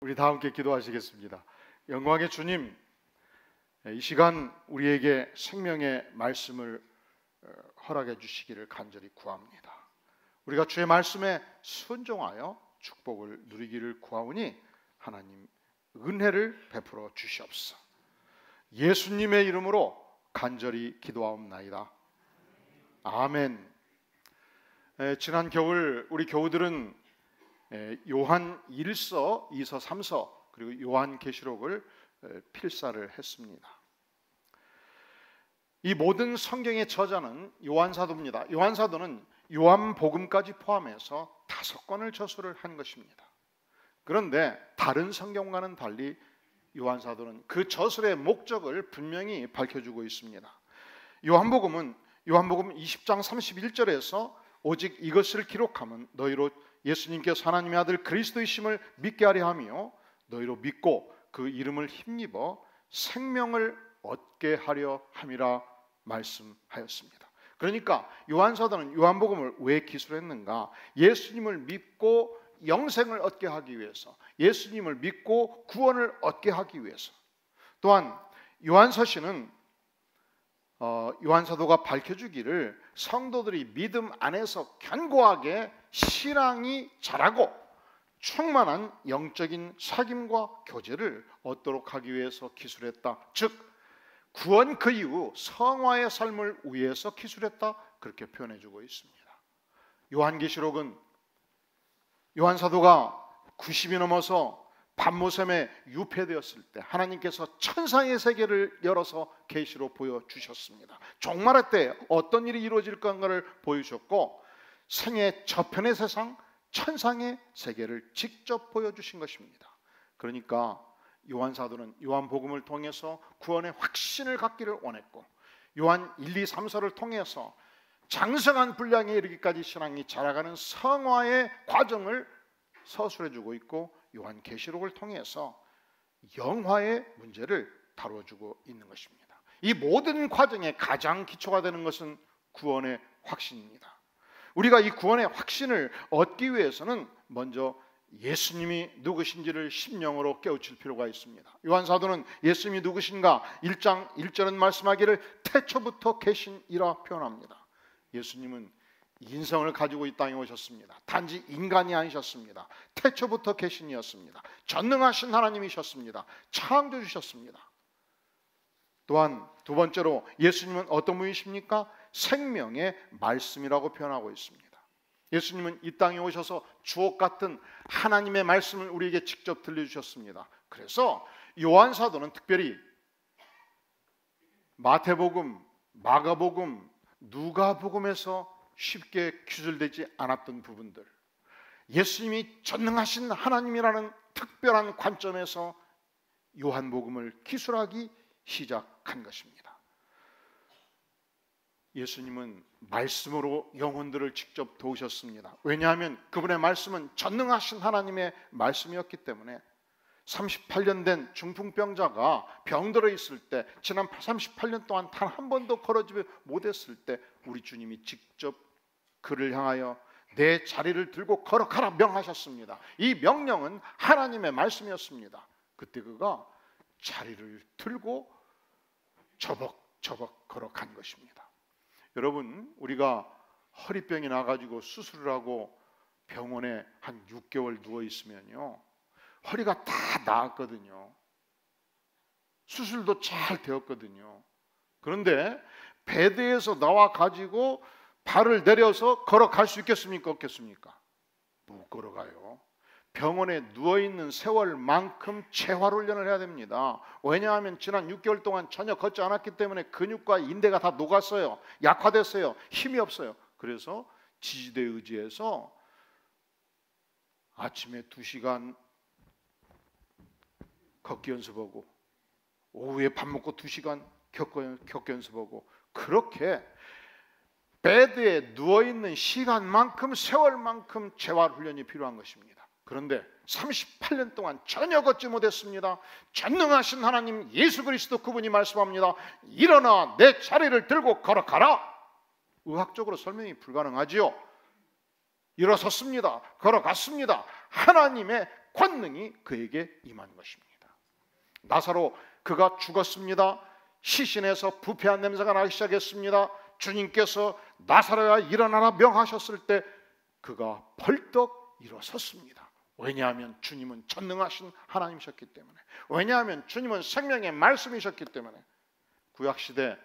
우리 다 함께 기도하시겠습니다. 영광의 주님, 이 시간 우리에게 생명의 말씀을 허락해 주시기를 간절히 구합니다. 우리가 주의 말씀에 순종하여 축복을 누리기를 구하오니 하나님 은혜를 베풀어 주시옵소서. 예수님의 이름으로 간절히 기도하옵나이다. 아멘. 지난 겨울 우리 교우들은 요한 1서, 2서, 3서 그리고 요한계시록을 필사를 했습니다. 이 모든 성경의 저자는 요한사도입니다. 요한사도는 요한복음까지 포함해서 5권을 저술을 한 것입니다. 그런데 다른 성경과는 달리 요한사도는 그 저술의 목적을 분명히 밝혀주고 있습니다. 요한복음 20장 31절에서 오직 이것을 기록하면 너희로 예수님께서 하나님의 아들 그리스도이심을 믿게 하려 하며 너희로 믿고 그 이름을 힘입어 생명을 얻게 하려 함이라 말씀하였습니다. 그러니까 요한사도는 요한복음을 왜 기술했는가? 예수님을 믿고 영생을 얻게 하기 위해서, 예수님을 믿고 구원을 얻게 하기 위해서. 또한 요한서신은 요한사도가 밝혀주기를 성도들이 믿음 안에서 견고하게 신앙이 자라고 충만한 영적인 사귐과 교제를 얻도록 하기 위해서 기술했다. 즉 구원 그 이후 성화의 삶을 위해서 기술했다. 그렇게 표현해주고 있습니다. 요한계시록은 요한사도가 90이 넘어서 밤모섬에 유폐되었을 때 하나님께서 천상의 세계를 열어서 계시로 보여주셨습니다. 종말의 때 어떤 일이 이루어질 건가를 보여주셨고 생애 저편의 세상, 천상의 세계를 직접 보여주신 것입니다. 그러니까 요한사도는 요한복음을 통해서 구원의 확신을 갖기를 원했고 요한 1, 2, 3서를 통해서 장성한 분량에 이르기까지 신앙이 자라가는 성화의 과정을 서술해주고 있고 요한계시록을 통해서 영화의 문제를 다뤄주고 있는 것입니다. 이 모든 과정의 가장 기초가 되는 것은 구원의 확신입니다. 우리가 이 구원의 확신을 얻기 위해서는 먼저 예수님이 누구신지를 심령으로 깨우칠 필요가 있습니다. 요한사도는 예수님이 누구신가 1장 1절은 말씀하기를 태초부터 계신이라 표현합니다. 예수님은 인성을 가지고 이 땅에 오셨습니다. 단지 인간이 아니셨습니다. 태초부터 계신이었습니다. 전능하신 하나님이셨습니다. 창조주셨습니다. 또한 두 번째로 예수님은 어떤 분이십니까? 생명의 말씀이라고 표현하고 있습니다. 예수님은 이 땅에 오셔서 주옥 같은 하나님의 말씀을 우리에게 직접 들려주셨습니다. 그래서 요한사도는 특별히 마태복음, 마가복음, 누가복음에서 쉽게 기술되지 않았던 부분들, 예수님이 전능하신 하나님이라는 특별한 관점에서 요한복음을 기술하기 시작한 것입니다. 예수님은 말씀으로 영혼들을 직접 도우셨습니다. 왜냐하면 그분의 말씀은 전능하신 하나님의 말씀이었기 때문에 38년 된 중풍병자가 병들어 있을 때 지난 38년 동안 단 한 번도 걸어지지 못했을 때 우리 주님이 직접 그를 향하여 내 자리를 들고 걸어가라 명하셨습니다. 이 명령은 하나님의 말씀이었습니다. 그때 그가 자리를 들고 저벅저벅 걸어간 것입니다. 여러분, 우리가 허리병이 나가지고 수술을 하고 병원에 한 6개월 누워 있으면요 허리가 다 나았거든요. 수술도 잘 되었거든요. 그런데 베드에서 나와 가지고 발을 내려서 걸어갈 수 있겠습니까? 없겠습니까? 못 걸어가요. 병원에 누워있는 세월만큼 재활훈련을 해야 됩니다. 왜냐하면 지난 6개월 동안 전혀 걷지 않았기 때문에 근육과 인대가 다 녹았어요. 약화됐어요. 힘이 없어요. 그래서 지지대 의지해서 아침에 2시간 걷기 연습하고 오후에 밥 먹고 2시간 걷기 연습하고 그렇게 베드에 누워있는 시간만큼 세월만큼 재활훈련이 필요한 것입니다. 그런데 38년 동안 전혀 걷지 못했습니다. 전능하신 하나님 예수 그리스도 그분이 말씀합니다. 일어나 내 자리를 들고 걸어가라. 의학적으로 설명이 불가능하지요. 일어섰습니다. 걸어갔습니다. 하나님의 권능이 그에게 임한 것입니다. 나사로 그가 죽었습니다. 시신에서 부패한 냄새가 나기 시작했습니다. 주님께서 나사로야 일어나라 명하셨을 때 그가 벌떡 일어섰습니다. 왜냐하면 주님은 전능하신 하나님이셨기 때문에, 왜냐하면 주님은 생명의 말씀이셨기 때문에. 구약시대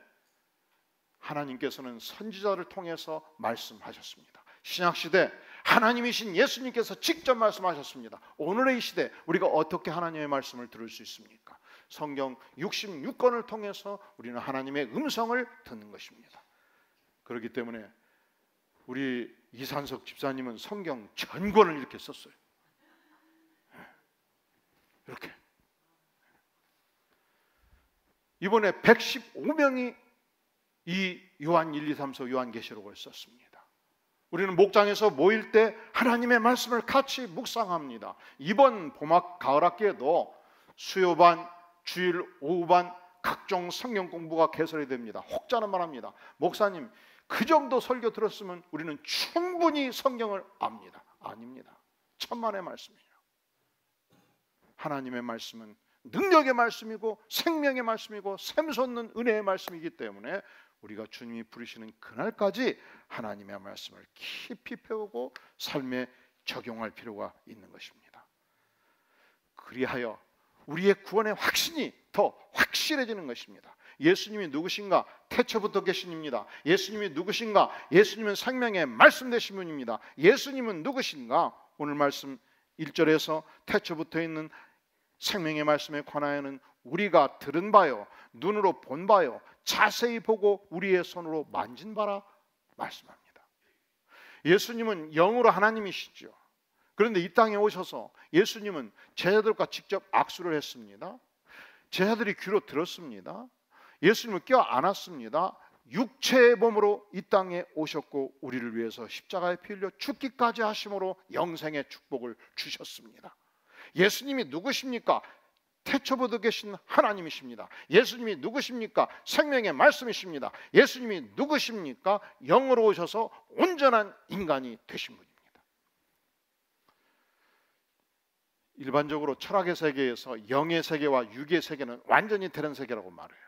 하나님께서는 선지자를 통해서 말씀하셨습니다. 신약시대 하나님이신 예수님께서 직접 말씀하셨습니다. 오늘의 이 시대 우리가 어떻게 하나님의 말씀을 들을 수 있습니까? 성경 66권을 통해서 우리는 하나님의 음성을 듣는 것입니다. 그렇기 때문에 우리 이산석 집사님은 성경 전권을 이렇게 썼어요. 이렇게. 이번에 115명이 이 요한 1, 2, 3, 4 요한계시록을 썼습니다. 우리는 목장에서 모일 때 하나님의 말씀을 같이 묵상합니다. 이번 봄학 가을학기에도 수요반, 주일 오후반 각종 성경 공부가 개설이 됩니다. 혹자는 말합니다. 목사님, 그 정도 설교 들었으면 우리는 충분히 성경을 압니다. 아닙니다. 천만의 말씀이에요. 하나님의 말씀은 능력의 말씀이고 생명의 말씀이고 샘솟는 은혜의 말씀이기 때문에 우리가 주님이 부르시는 그날까지 하나님의 말씀을 깊이 배우고 삶에 적용할 필요가 있는 것입니다. 그리하여 우리의 구원의 확신이 더 확실해지는 것입니다. 예수님이 누구신가? 태초부터 계신 분입니다. 예수님이 누구신가? 예수님은 생명의 말씀 되신 분입니다. 예수님은 누구신가? 오늘 말씀 1절에서 태초부터 있는 생명의 말씀에 관하여는 우리가 들은 바요, 눈으로 본 바요, 자세히 보고 우리의 손으로 만진 바라 말씀합니다. 예수님은 영으로 하나님이시죠. 그런데 이 땅에 오셔서 예수님은 제자들과 직접 악수를 했습니다. 제자들이 귀로 들었습니다. 예수님을 껴안았습니다. 육체의 몸으로 이 땅에 오셨고 우리를 위해서 십자가에 피 흘려 죽기까지 하심으로 영생의 축복을 주셨습니다. 예수님이 누구십니까? 태초부터 계신 하나님이십니다. 예수님이 누구십니까? 생명의 말씀이십니다. 예수님이 누구십니까? 영으로 오셔서 온전한 인간이 되신 분입니다. 일반적으로 철학의 세계에서 영의 세계와 육의 세계는 완전히 다른 세계라고 말해요.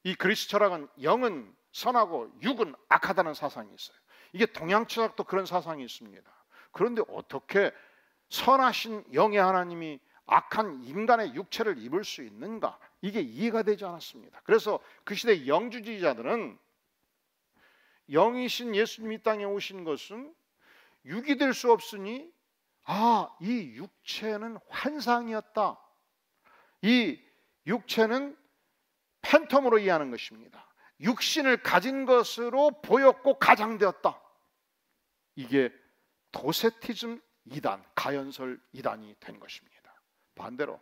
이 그리스 철학은 영은 선하고 육은 악하다는 사상이 있어요. 이게 동양 철학도 그런 사상이 있습니다. 그런데 어떻게 선하신 영의 하나님이 악한 인간의 육체를 입을 수 있는가? 이게 이해가 되지 않았습니다. 그래서 그 시대 영주주의자들은 영이신 예수님이 땅에 오신 것은 육이 될 수 없으니 이 육체는 환상이었다. 이 육체는 팬텀으로 이해하는 것입니다. 육신을 가진 것으로 보였고 가장되었다. 이게 도세티즘 이단, 가연설 이단이 된 것입니다. 반대로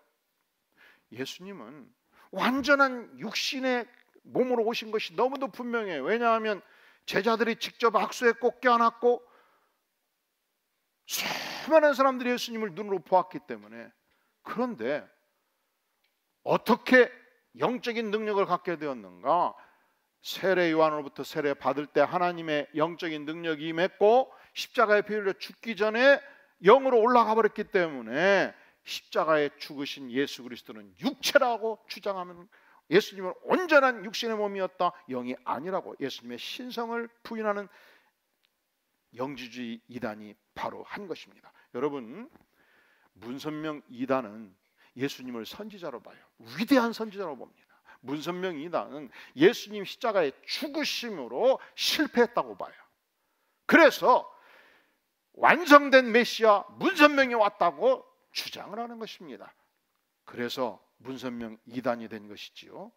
예수님은 완전한 육신의 몸으로 오신 것이 너무도 분명해요. 왜냐하면 제자들이 직접 악수했고 껴안았고 수많은 사람들이 예수님을 눈으로 보았기 때문에. 그런데 어떻게 영적인 능력을 갖게 되었는가? 세례 요한으로부터 세례 받을 때 하나님의 영적인 능력이 임했고 십자가에 피 흘려 죽기 전에 영으로 올라가 버렸기 때문에 십자가에 죽으신 예수 그리스도는 육체라고 주장하면 예수님은 온전한 육신의 몸이었다, 영이 아니라고 예수님의 신성을 부인하는 영주주의 이단이 바로 한 것입니다. 여러분, 문선명 이단은 예수님을 선지자로 봐요. 위대한 선지자로 봅니다. 문선명 이단은 예수님 십자가에 죽으심으로 실패했다고 봐요. 그래서 완성된 메시아 문선명이 왔다고 주장을 하는 것입니다. 그래서 문선명 이단이 된 것이지요.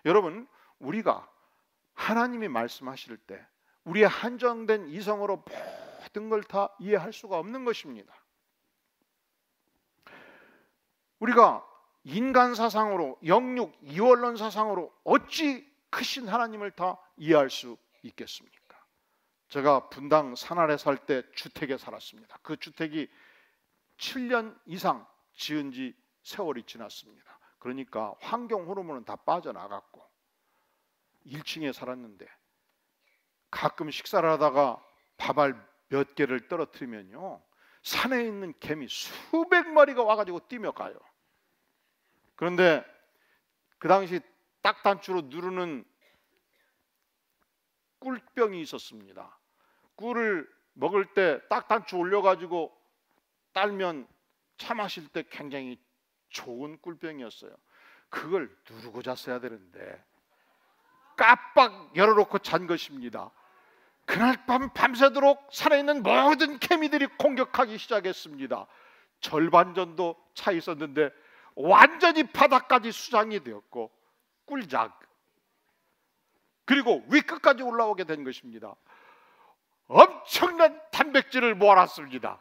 여러분, 우리가 하나님이 말씀하실 때 우리의 한정된 이성으로 모든 걸 다 이해할 수가 없는 것입니다. 우리가 인간 사상으로, 영육 이원론 사상으로 어찌 크신 하나님을 다 이해할 수 있겠습니까? 제가 분당 산아래 살 때 주택에 살았습니다. 그 주택이 7년 이상 지은 지 세월이 지났습니다. 그러니까 환경 호르몬은 다 빠져나갔고 1층에 살았는데 가끔 식사를 하다가 밥알 몇 개를 떨어뜨리면요, 산에 있는 개미 수백 마리가 와가지고 뛰며 가요. 그런데 그 당시 딱단추로 누르는 꿀병이 있었습니다. 꿀을 먹을 때 딱단추 올려가지고 딸면 차 마실 때 굉장히 좋은 꿀병이었어요. 그걸 누르고 잤어야 되는데 깜빡 열어놓고 잔 것입니다. 그날 밤 밤새도록 산에 있는 모든 개미들이 공격하기 시작했습니다. 절반 정도 차 있었는데 완전히 바닥까지 수장이 되었고 꿀작, 그리고 위끝까지 올라오게 된 것입니다. 엄청난 단백질을 모아놨습니다.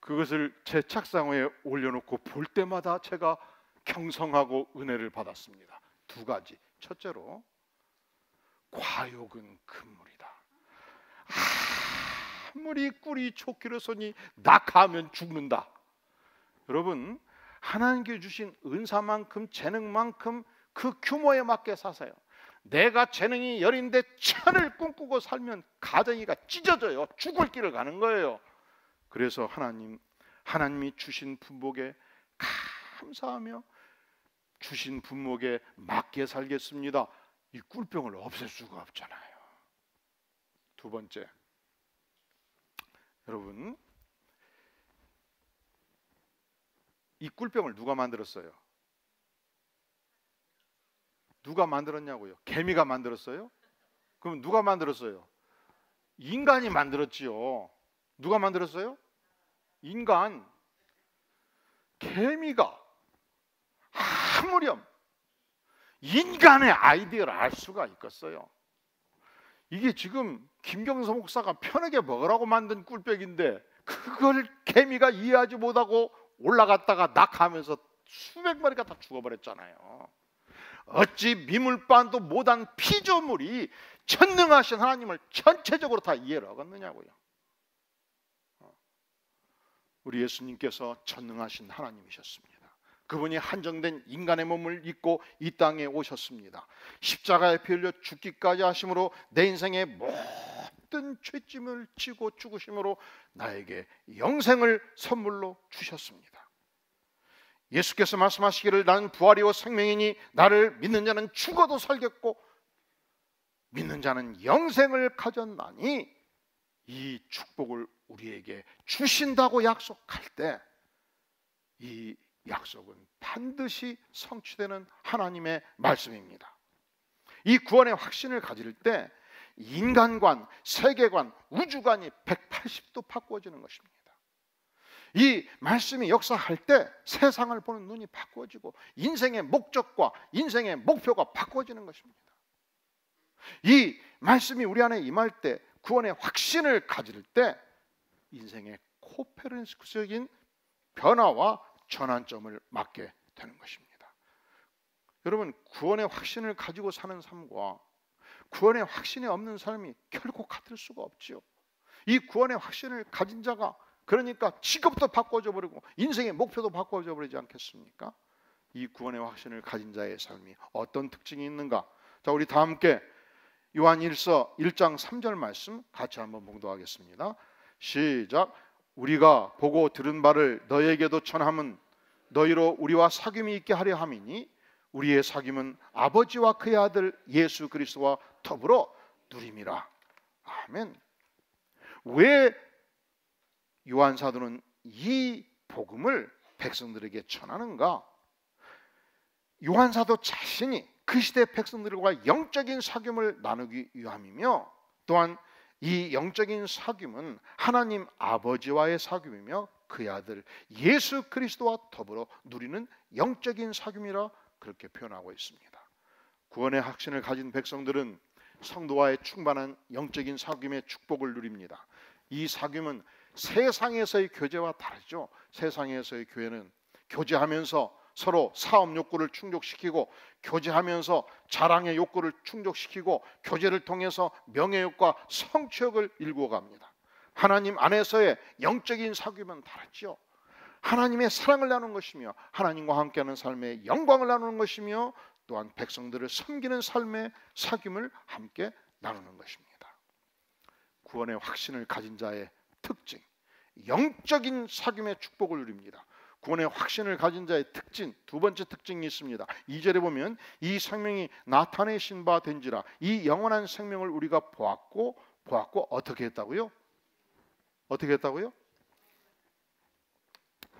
그것을 제 책상 위에 올려놓고 볼 때마다 제가 경성하고 은혜를 받았습니다. 두 가지. 첫째로, 과욕은 금물이다. 아무리 꿀이 좋기로서니 낙하하면 죽는다. 여러분, 하나님께 주신 은사만큼 재능만큼 그 규모에 맞게 사세요. 내가 재능이 열인데 천을 꿈꾸고 살면 가정이가 찢어져요. 죽을 길을 가는 거예요. 그래서 하나님이 주신 분복에 감사하며 주신 분목에 맞게 살겠습니다. 이 꿀병을 없앨 수가 없잖아요. 두 번째, 여러분, 이 꿀병을 누가 만들었어요? 누가 만들었냐고요? 개미가 만들었어요? 그럼 누가 만들었어요? 인간이 만들었지요. 누가 만들었어요? 인간. 개미가 아무렴 인간의 아이디어를 알 수가 있겠어요? 이게 지금 김경서 목사가 편하게 먹으라고 만든 꿀병인데 그걸 개미가 이해하지 못하고 올라갔다가 낙하하면서 수백 마리가 다 죽어버렸잖아요. 어찌 미물반도 못한 피조물이 전능하신 하나님을 전체적으로 다 이해를 하겠느냐고요. 우리 예수님께서 전능하신 하나님이셨습니다. 그분이 한정된 인간의 몸을 입고 이 땅에 오셨습니다. 십자가에 피 흘려 죽기까지 하심으로 내 인생의 모든 죄짐을 지고 죽으심으로 나에게 영생을 선물로 주셨습니다. 예수께서 말씀하시기를 나는 부활이요 생명이니 나를 믿는 자는 죽어도 살겠고 믿는 자는 영생을 가졌나니 이 축복을 우리에게 주신다고 약속할 때 이 약속은 반드시 성취되는 하나님의 말씀입니다. 이 구원의 확신을 가질 때 인간관, 세계관, 우주관이 180도 바꾸어지는 것입니다. 이 말씀이 역사할 때 세상을 보는 눈이 바꾸어지고 인생의 목적과 인생의 목표가 바꾸어지는 것입니다. 이 말씀이 우리 안에 임할 때 구원의 확신을 가질 때 인생의 코페르니쿠스적인 변화와 전환점을 맞게 되는 것입니다. 여러분, 구원의 확신을 가지고 사는 삶과 구원의 확신이 없는 삶이 결코 같을 수가 없지요. 이 구원의 확신을 가진 자가 그러니까 직업도 바꿔져 버리고 인생의 목표도 바꿔져 버리지 않겠습니까? 이 구원의 확신을 가진 자의 삶이 어떤 특징이 있는가? 자, 우리 다 함께 요한일서 1장 3절 말씀 같이 한번 봉독하겠습니다. 시작. 우리가 보고 들은 바를 너희에게도 전함은 너희로 우리와 사귐이 있게 하려 함이니 우리의 사귐은 아버지와 그의 아들 예수 그리스도와 더불어 누림이라. 아멘. 왜 요한 사도는 이 복음을 백성들에게 전하는가? 요한 사도 자신이 그 시대 백성들과 영적인 사귐을 나누기 위함이며 또한 이 영적인 사귐은 하나님 아버지와의 사귐이며 그의 아들 예수 그리스도와 더불어 누리는 영적인 사귐이라 그렇게 표현하고 있습니다. 구원의 확신을 가진 백성들은 성도와의 충만한 영적인 사귐의 축복을 누립니다. 이 사귐은 세상에서의 교제와 다르죠. 세상에서의 교회는 교제하면서 서로 사업 욕구를 충족시키고 교제하면서 자랑의 욕구를 충족시키고 교제를 통해서 명예욕과 성취욕을 일구어갑니다. 하나님 안에서의 영적인 사귐은 다르죠. 하나님의 사랑을 나누는 것이며 하나님과 함께하는 삶의 영광을 나누는 것이며 또한 백성들을 섬기는 삶의 사귐을 함께 나누는 것입니다. 구원의 확신을 가진 자의 특징, 영적인 사귐의 축복을 누립니다. 구원의 확신을 가진 자의 특징, 두 번째 특징이 있습니다. 2절에 보면 이 생명이 나타내신 바 된지라, 이 영원한 생명을 우리가 보았고 어떻게 했다고요? 어떻게 했다고요?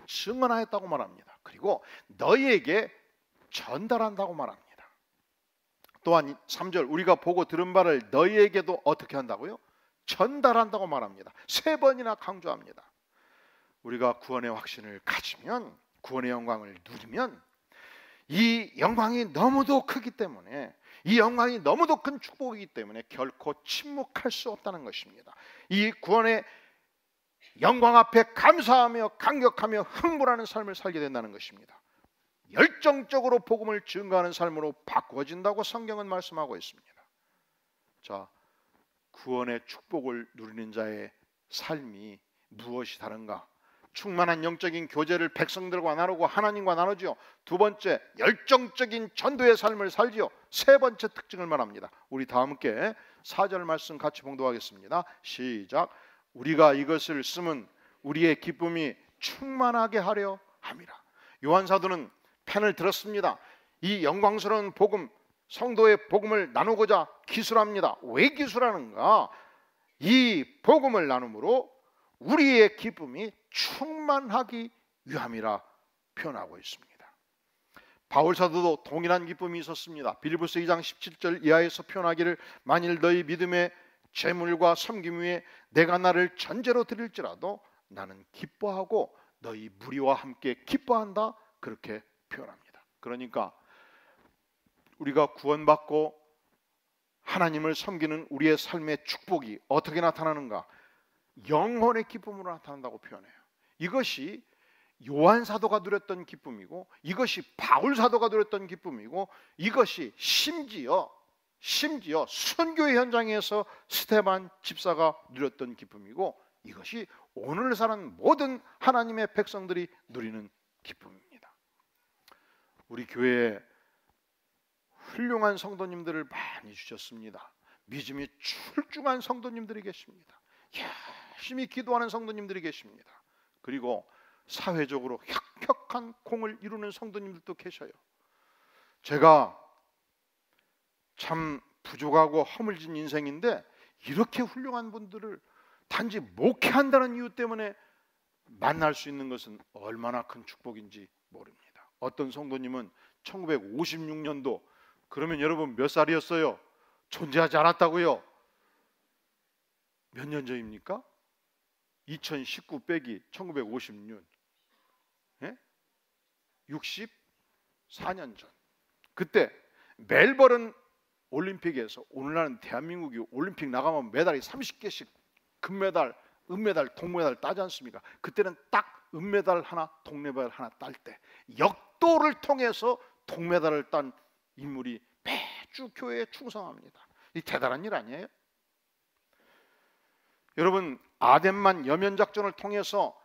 증언하였다고 말합니다. 그리고 너희에게 전달한다고 말합니다. 또한 3절, 우리가 보고 들은 바를 너희에게도 어떻게 한다고요? 전달한다고 말합니다. 3번이나 강조합니다. 우리가 구원의 확신을 가지면, 구원의 영광을 누리면, 이 영광이 너무도 크기 때문에, 이 영광이 너무도 큰 축복이기 때문에 결코 침묵할 수 없다는 것입니다. 이 구원의 영광 앞에 감사하며 감격하며 흥분하는 삶을 살게 된다는 것입니다. 열정적으로 복음을 증거하는 삶으로 바꾸어진다고 성경은 말씀하고 있습니다. 자, 구원의 축복을 누리는 자의 삶이 무엇이 다른가? 충만한 영적인 교제를 백성들과 나누고 하나님과 나누죠. 두 번째, 열정적인 전도의 삶을 살지요. 세 번째 특징을 말합니다. 우리 다 함께 4절 말씀 같이 봉독하겠습니다. 시작. 우리가 이것을 쓰면 우리의 기쁨이 충만하게 하려 함이라. 요한 사도는 펜을 들었습니다. 이 영광스러운 복음, 성도의 복음을 나누고자 기술합니다. 왜 기술하는가? 이 복음을 나눔으로 우리의 기쁨이 충만하기 위함이라 표현하고 있습니다. 바울 사도도 동일한 기쁨이 있었습니다. 빌립보서 2장 17절 이하에서 표현하기를, 만일 너희 믿음의 재물과 섬김 위에 내가 나를 전제로 드릴지라도 나는 기뻐하고 너희 무리와 함께 기뻐한다, 그렇게 표현합니다. 그러니까 우리가 구원받고 하나님을 섬기는 우리의 삶의 축복이 어떻게 나타나는가? 영혼의 기쁨으로 나타난다고 표현해요. 이것이 요한 사도가 누렸던 기쁨이고, 이것이 바울 사도가 누렸던 기쁨이고, 이것이 심지어 순교의 현장에서 스데반 집사가 누렸던 기쁨이고, 이것이 오늘 사는 모든 하나님의 백성들이 누리는 기쁨입니다. 우리 교회에 훌륭한 성도님들을 많이 주셨습니다. 믿음이 출중한 성도님들이 계십니다. 열심히 기도하는 성도님들이 계십니다. 그리고 사회적으로 혁혁한 공을 이루는 성도님들도 계셔요. 제가 참 부족하고 허물진 인생인데 이렇게 훌륭한 분들을 단지 목회한다는 이유 때문에 만날 수 있는 것은 얼마나 큰 축복인지 모릅니다. 어떤 성도님은 1956년도, 그러면 여러분 몇 살이었어요? 존재하지 않았다고요? 몇 년 전입니까? 2019 빼기 1956년, 64년 전. 그때 멜버른 올림픽에서, 오늘날은 대한민국이 올림픽 나가면 메달이 30개씩 금메달, 은메달, 동메달 따지 않습니까? 그때는 딱 은메달 하나, 동메달 하나 딸 때 역도를 통해서 동메달을 딴 인물이 매주 교회에 충성합니다. 이 대단한 일 아니에요? 여러분, 아덴만 여면작전을 통해서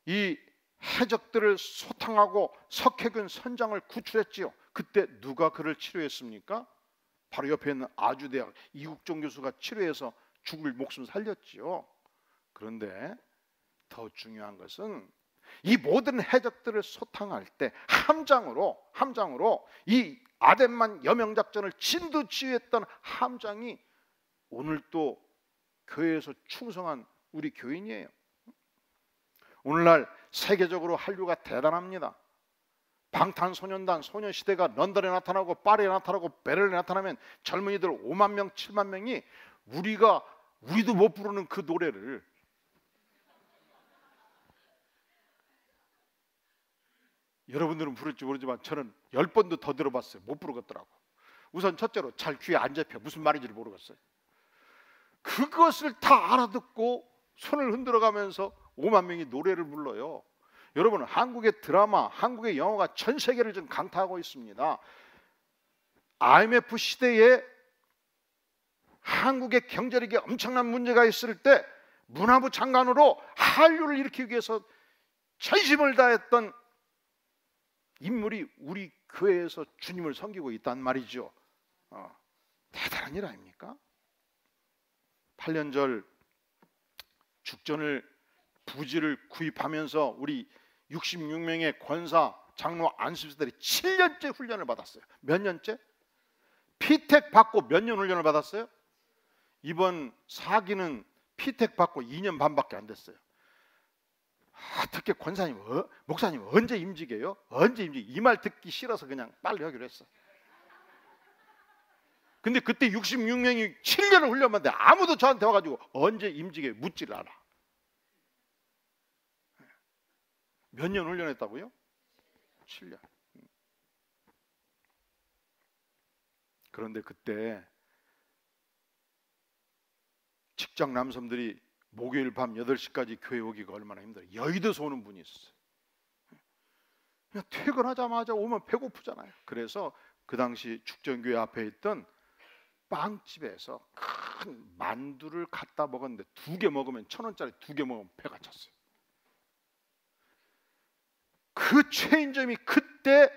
이 해적들을 소탕하고 석회군 선장을 구출했지요. 그때 누가 그를 치료했습니까? 바로 옆에 있는 아주대학 이국종 교수가 치료해서 죽을 목숨 살렸지요. 그런데 더 중요한 것은 이 모든 해적들을 소탕할 때 함장으로 이 아덴만 여명작전을 진두지휘했던 함장이 오늘 또 교회에서 충성한 우리 교인이에요. 오늘날 세계적으로 한류가 대단합니다. 방탄소년단, 소녀시대가 런던에 나타나고 파리에 나타나고 베를린에 나타나면 젊은이들 5만 명, 7만 명이 우리도 못 부르는 그 노래를 여러분들은 부를지 모르지만 저는 10번도 더 들어봤어요. 못 부르겠더라고. 우선 첫째로 잘 귀에 안 잡혀. 무슨 말인지를 모르겠어요. 그것을 다 알아듣고 손을 흔들어가면서 5만 명이 노래를 불러요. 여러분, 한국의 드라마, 한국의 영화가 전 세계를 지금 강타하고 있습니다. IMF 시대에 한국의 경제력에 엄청난 문제가 있을 때 문화부 장관으로 한류를 일으키기 위해서 전심을 다했던 인물이 우리 교회에서 주님을 섬기고 있단 말이죠. 대단한 일 아닙니까? 8년 전 죽전을 부지를 구입하면서 우리 66명의 권사, 장로, 안수들이 7년째 훈련을 받았어요. 몇 년째? 피택 받고 몇 년 훈련을 받았어요? 이번 사기는 피택 받고 2년 반밖에 안 됐어요. 특히 권사님, 목사님 언제 임직해요? 언제 임직? 이 말 듣기 싫어서 그냥 빨리 하기로 했어. 근데 그때 66명이 7년을 훈련받는데 아무도 저한테 와가지고 언제 임직해 묻지를 않아. 몇 년 훈련했다고요? 7년. 그런데 그때 직장 남성들이 목요일 밤 8시까지 교회 오기가 얼마나 힘들어요. 여의도에서 오는 분이 있었어요. 그냥 퇴근하자마자 오면 배고프잖아요. 그래서 그 당시 축전교회 앞에 있던 빵집에서 큰 만두를 갖다 먹었는데 2개 먹으면 1,000원짜리 2개 먹으면 배가 찼어요. 그 체인점이 그때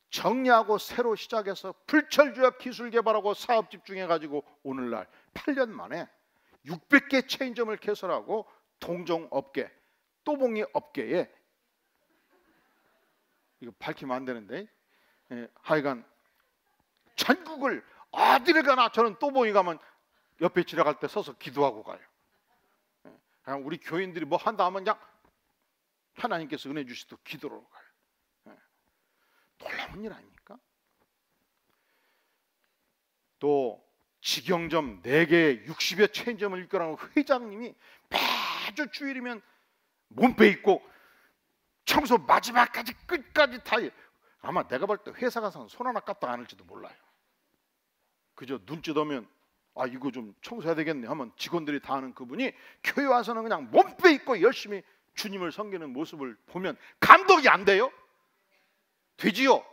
정리하고 새로 시작해서 불철주야 기술 개발하고 사업 집중해가지고 오늘날 8년 만에 600개 체인점을 개설하고 동종업계, 또봉이 업계에, 이거 밝히면 안 되는데, 하여간 전국을 어디를 가나 저는 또봉이 가면 옆에 지나갈 때 서서 기도하고 가요. 그냥 우리 교인들이 뭐 한다 하면 그냥 하나님께서 은혜 주시도록 기도로 가요. 놀라운 일 아닙니까? 또 직영점 4개 60여 체인점을 이끌어가는 회장님이 매주 주일이면 몸빼 입고 청소 마지막까지 끝까지 다 해요. 아마 내가 볼 때 회사 가서는 손 하나 까딱 안 할지도 몰라요. 그저 눈짓 오면 아 이거 좀 청소해야 되겠네 하면 직원들이 다 하는 그분이 교회 와서는 그냥 몸빼 입고 열심히 주님을 섬기는 모습을 보면 감동이 안 돼요? 되지요?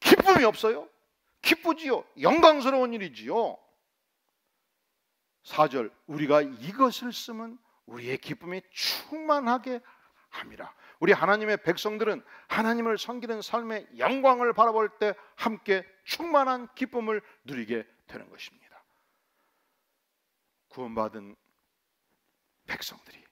기쁨이 없어요? 기쁘지요? 영광스러운 일이지요. 4절 우리가 이것을 쓰면 우리의 기쁨이 충만하게 함이라. 우리 하나님의 백성들은 하나님을 섬기는 삶의 영광을 바라볼 때 함께 충만한 기쁨을 누리게 되는 것입니다. 구원받은 백성들이,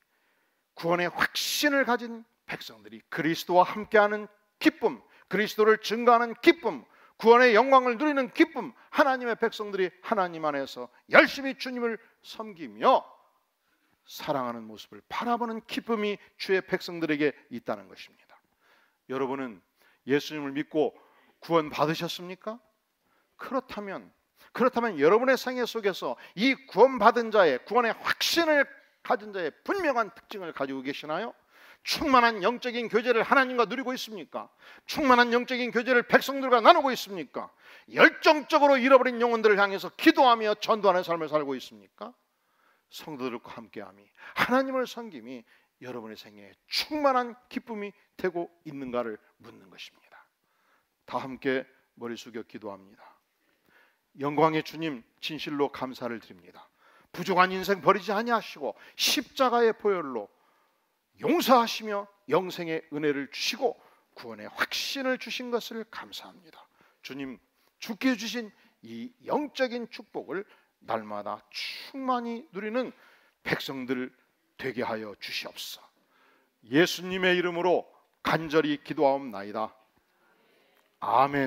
구원의 확신을 가진 백성들이 그리스도와 함께하는 기쁨, 그리스도를 증거하는 기쁨, 구원의 영광을 누리는 기쁨, 하나님의 백성들이 하나님 안에서 열심히 주님을 섬기며 사랑하는 모습을 바라보는 기쁨이 주의 백성들에게 있다는 것입니다. 여러분은 예수님을 믿고 구원 받으셨습니까? 그렇다면 여러분의 생애 속에서 이 구원받은 자의, 구원의 확신을 가진 자의 분명한 특징을 가지고 계시나요? 충만한 영적인 교제를 하나님과 누리고 있습니까? 충만한 영적인 교제를 백성들과 나누고 있습니까? 열정적으로 잃어버린 영혼들을 향해서 기도하며 전도하는 삶을 살고 있습니까? 성도들과 함께함이, 하나님을 섬김이 여러분의 생애에 충만한 기쁨이 되고 있는가를 묻는 것입니다. 다 함께 머리 숙여 기도합니다. 영광의 주님, 진실로 감사를 드립니다. 부족한 인생 버리지 아니하시고 십자가의 보혈로 용서하시며 영생의 은혜를 주시고 구원의 확신을 주신 것을 감사합니다. 주님, 주께 주신 이 영적인 축복을 날마다 충만히 누리는 백성들 되게 하여 주시옵소서. 예수님의 이름으로 간절히 기도하옵나이다. 아멘.